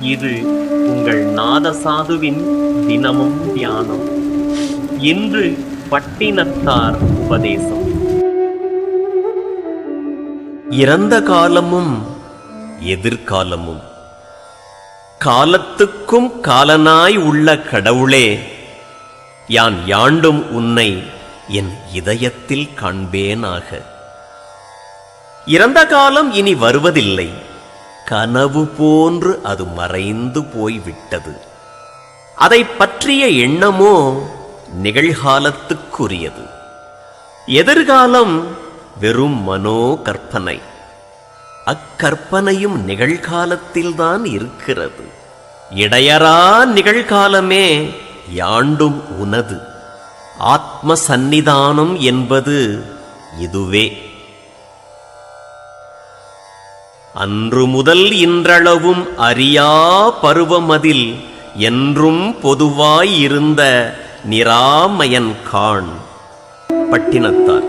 இது உங்கள் நாதசாதுவின் தினமும் தியானம். இன்று பட்டினத்தார் உபதேசம். இறந்த காலமும் எதிர்காலமும் காலத்துக்கும் காலனாய் உள்ள கடவுளே, யான் யாண்டும் உன்னை என் இதயத்தில் காண்பேனாக. இறந்த காலம் இனி வருவதில்லை, கனவு போன்று அது மறைந்து போய்விட்டது. அதை பற்றிய எண்ணமோ நிகழ்காலத்துக்குரியது. எதிர்காலம் வெறும் மனோ கற்பனை. அக்கற்பனையும் நிகழ்காலத்தில்தான் இருக்கிறது. இடையறா நிகழ்காலமே யாண்டும் உனது. ஆத்ம சந்நிதானம் என்பது இதுவே. அன்று முதல் இன்றளவும் அறியா பருவமதில் என்றும் பொதுவாயிருந்த நிராமயன் காண். பட்டினத்தார்.